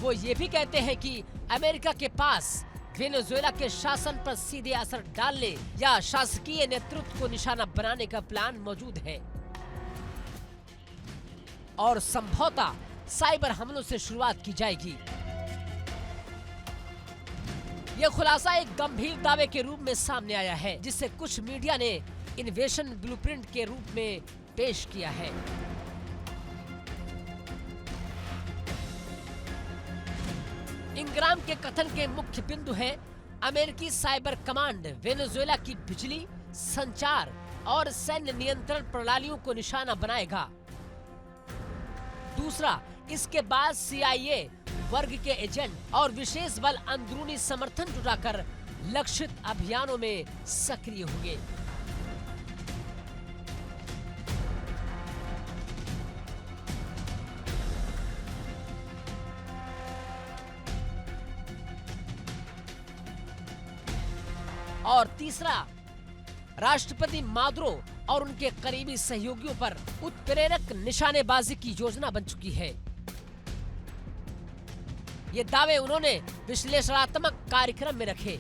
वो ये भी कहते हैं कि अमेरिका के पास वेनेजुएला के शासन पर सीधे असर डालने या शासकीय नेतृत्व को निशाना बनाने का प्लान मौजूद है और संभवतः साइबर हमलों से शुरुआत की जाएगी। यह खुलासा एक गंभीर दावे के रूप में सामने आया है, जिसे कुछ मीडिया ने इन्वेशन ब्लूप्रिंट के रूप में पेश किया है। इंग्राम के कथन के मुख्य बिंदु है अमेरिकी साइबर कमांड वेनेजुएला की बिजली, संचार और सैन्य नियंत्रण प्रणालियों को निशाना बनाएगा। दूसरा, इसके बाद CIA वर्ग के एजेंट और विशेष बल अंदरूनी समर्थन जुटाकर लक्षित अभियानों में सक्रिय होंगे। और तीसरा, राष्ट्रपति मादुरो और उनके करीबी सहयोगियों पर उत्प्रेरक निशानेबाजी की योजना बन चुकी है। ये दावे उन्होंने विश्लेषणात्मक कार्यक्रम में रखे।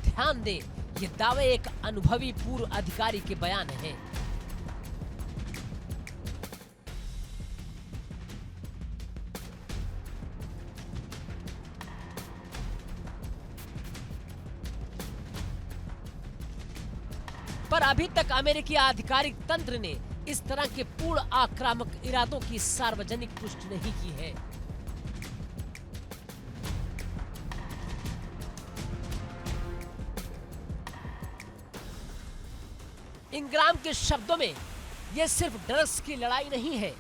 ध्यान दें, ये दावे एक अनुभवी पूर्व अधिकारी के बयान हैं। पर अभी तक अमेरिकी आधिकारिक तंत्र ने इस तरह के पूर्ण आक्रामक इरादों की सार्वजनिक पुष्टि नहीं की है। इंग्राम के शब्दों में यह सिर्फ ड्रग्स की लड़ाई नहीं है,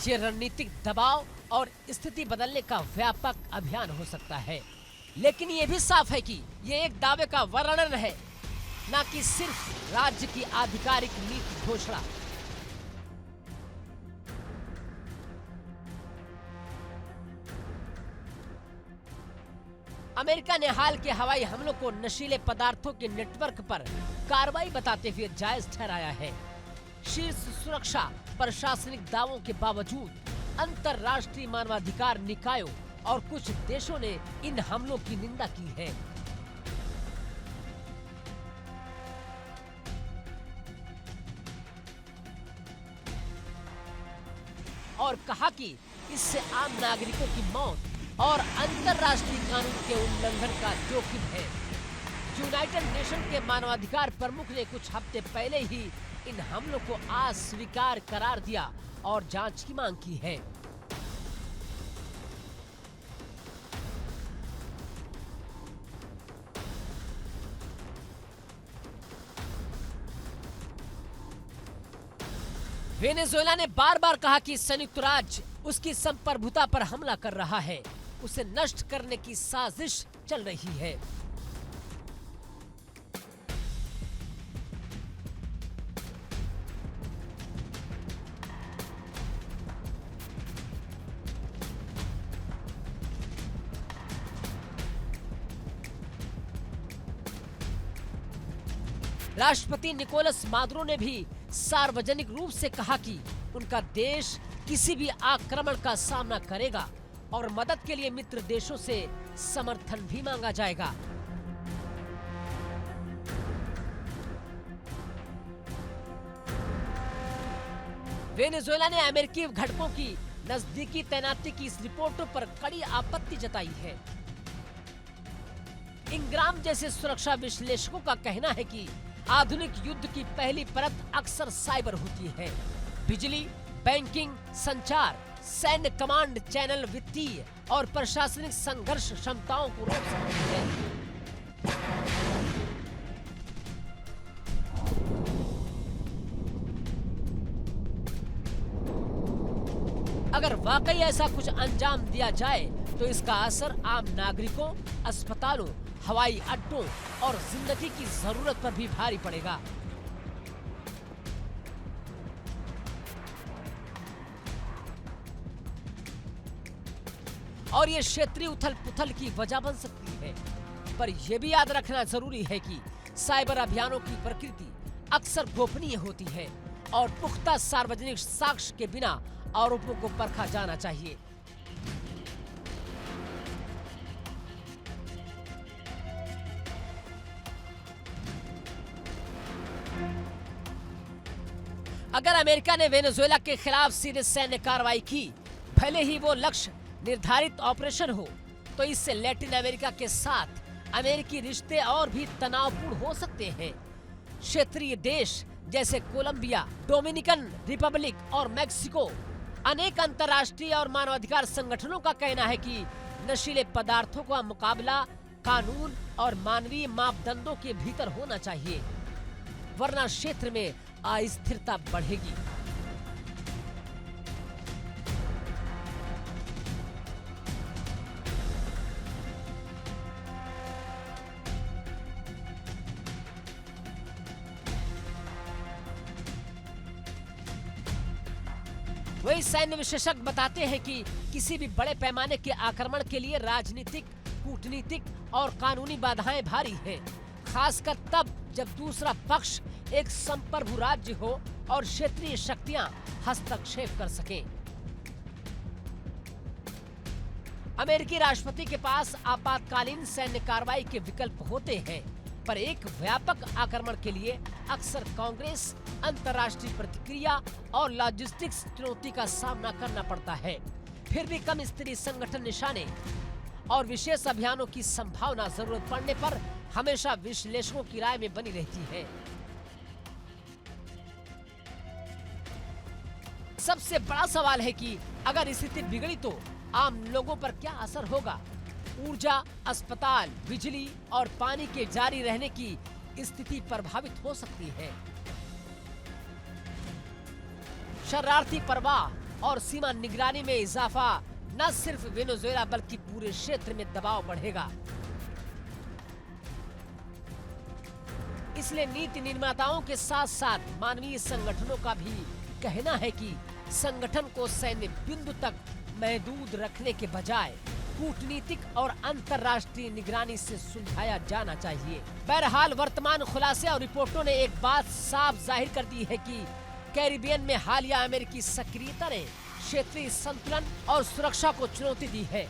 ये रणनीतिक दबाव और स्थिति बदलने का व्यापक अभियान हो सकता है। लेकिन ये भी साफ है कि ये एक दावे का वर्णन है, न कि सिर्फ राज्य की आधिकारिक नीति घोषणा। अमेरिका ने हाल के हवाई हमलों को नशीले पदार्थों के नेटवर्क पर कार्रवाई बताते हुए जायज ठहराया है। शीर्ष सुरक्षा प्रशासनिक दावों के बावजूद अंतर्राष्ट्रीय मानवाधिकार निकायों और कुछ देशों ने इन हमलों की निंदा की है। और कहा कि इससे आम नागरिकों की मौत और अंतर्राष्ट्रीय कानून के उल्लंघन का जोखिम है। यूनाइटेड नेशन के मानवाधिकार प्रमुख ने कुछ हफ्ते पहले ही इन हमलों को अस्वीकार करार दिया और जांच की मांग की है। वेनेजुएला ने बार बार कहा कि संयुक्त राज्य उसकी संप्रभुता पर हमला कर रहा है, उसे नष्ट करने की साजिश चल रही है। राष्ट्रपति निकोलस मादुरो ने भी सार्वजनिक रूप से कहा कि उनका देश किसी भी आक्रमण का सामना करेगा और मदद के लिए मित्र देशों से समर्थन भी मांगा जाएगा। वेनेजुएला ने अमेरिकी घटकों की नजदीकी तैनाती की इस रिपोर्टों पर कड़ी आपत्ति जताई है। इंग्राम जैसे सुरक्षा विश्लेषकों का कहना है कि आधुनिक युद्ध की पहली परत अक्सर साइबर होती है। बिजली, बैंकिंग, संचार, सैन्य कमांड चैनल वित्तीय और प्रशासनिक संघर्ष क्षमताओं को रोक सकती है। वाकई ऐसा कुछ अंजाम दिया जाए तो इसका असर आम नागरिकों, अस्पतालों, हवाई अड्डों और जिंदगी की जरूरत पर भी भारी पड़ेगा। और ये क्षेत्रीय उथल पुथल की वजह बन सकती है। पर यह भी याद रखना जरूरी है कि साइबर अभियानों की प्रकृति अक्सर गोपनीय होती है और पुख्ता सार्वजनिक साक्ष्य के बिना आरोपों को परखा जाना चाहिए। अगर अमेरिका ने वेनेजुएला के खिलाफ सीधे सैन्य कार्रवाई की, भले ही वो लक्ष्य निर्धारित ऑपरेशन हो, तो इससे लैटिन अमेरिका के साथ अमेरिकी रिश्ते और भी तनावपूर्ण हो सकते हैं। क्षेत्रीय देश जैसे कोलंबिया, डोमिनिकन रिपब्लिक और मैक्सिको, अनेक अंतर्राष्ट्रीय और मानवाधिकार संगठनों का कहना है कि नशीले पदार्थों का मुकाबला कानून और मानवीय मापदंडों के भीतर होना चाहिए, वरना क्षेत्र में अस्थिरता बढ़ेगी। वही सैन्य विशेषज्ञ बताते हैं कि किसी भी बड़े पैमाने के आक्रमण के लिए राजनीतिक, कूटनीतिक और कानूनी बाधाएं भारी हैं, खासकर तब जब दूसरा पक्ष एक संप्रभु राज्य हो और क्षेत्रीय शक्तियां हस्तक्षेप कर सकें। अमेरिकी राष्ट्रपति के पास आपातकालीन सैन्य कार्रवाई के विकल्प होते हैं, पर एक व्यापक आक्रमण के लिए अक्सर कांग्रेस, अंतर्राष्ट्रीय प्रतिक्रिया और लॉजिस्टिक्स चुनौती का सामना करना पड़ता है। फिर भी कम स्तरीय संगठन निशाने और विशेष अभियानों की संभावना जरूरत पड़ने पर हमेशा विश्लेषकों की राय में बनी रहती है। सबसे बड़ा सवाल है कि अगर स्थिति बिगड़ी तो आम लोगों पर क्या असर होगा। ऊर्जा, अस्पताल, बिजली और पानी के जारी रहने की स्थिति प्रभावित हो सकती है। शरणार्थी प्रवाह और सीमा निगरानी में इजाफा न सिर्फ वेनेजुएला बल्कि पूरे क्षेत्र में दबाव बढ़ेगा। इसलिए नीति निर्माताओं के साथ साथ मानवीय संगठनों का भी कहना है कि संगठन को सैन्य बिंदु तक महदूद रखने के बजाय कूटनीतिक और अंतर्राष्ट्रीय निगरानी से सुलझाया जाना चाहिए। बहरहाल वर्तमान खुलासे और रिपोर्टों ने एक बात साफ जाहिर कर दी है कि कैरिबियन में हालिया अमेरिकी सक्रियता ने क्षेत्रीय संतुलन और सुरक्षा को चुनौती दी है।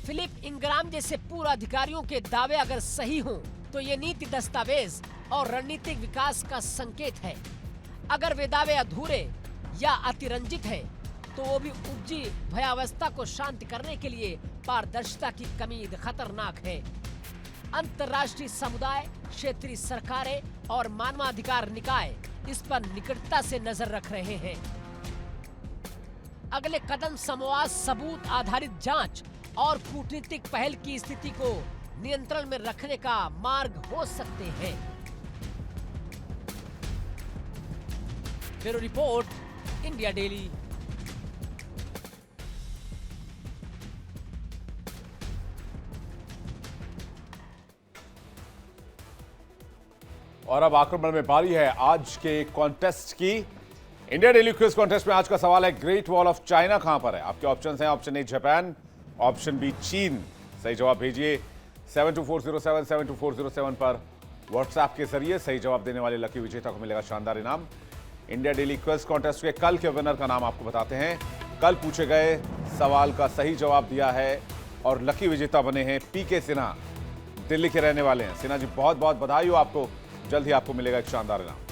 फिलिप इंग्राम जैसे पूर्व अधिकारियों के दावे अगर सही हों, तो ये नीति दस्तावेज और रणनीतिक विकास का संकेत है। अगर वे दावे अधूरे या अतिरंजित है, तो वो भी उपजी भयावस्था को शांत करने के लिए पारदर्शिता की कमी खतरनाक है। अंतर्राष्ट्रीय समुदाय, क्षेत्रीय सरकारें और मानवाधिकार निकाय इस पर निकटता से नजर रख रहे हैं। अगले कदम समवाय, सबूत आधारित जांच और कूटनीतिक पहल की स्थिति को नियंत्रण में रखने का मार्ग हो सकते हैं। Bureau report, India daily. और अब आक्रमण में बारी है आज के कॉन्टेस्ट की। इंडिया डेली क्विज कॉन्टेस्ट में आज का सवाल है, ग्रेट वॉल ऑफ चाइना कहां पर है? आपके ऑप्शंस हैं, option A Japan, option B चीन। सही जवाब भेजिए 72407 72407 पर व्हाट्सएप के जरिए। सही जवाब देने वाले लकी विजेता को मिलेगा शानदार इनाम। इंडिया डेली क्विज कॉन्टेस्ट के कल के विनर का नाम आपको बताते हैं। कल पूछे गए सवाल का सही जवाब दिया है और लकी विजेता बने हैं पीके सिन्हा, दिल्ली के रहने वाले हैं। सिन्हा जी, बहुत बहुत बधाई हो आपको, जल्द ही आपको मिलेगा एक शानदार इनाम।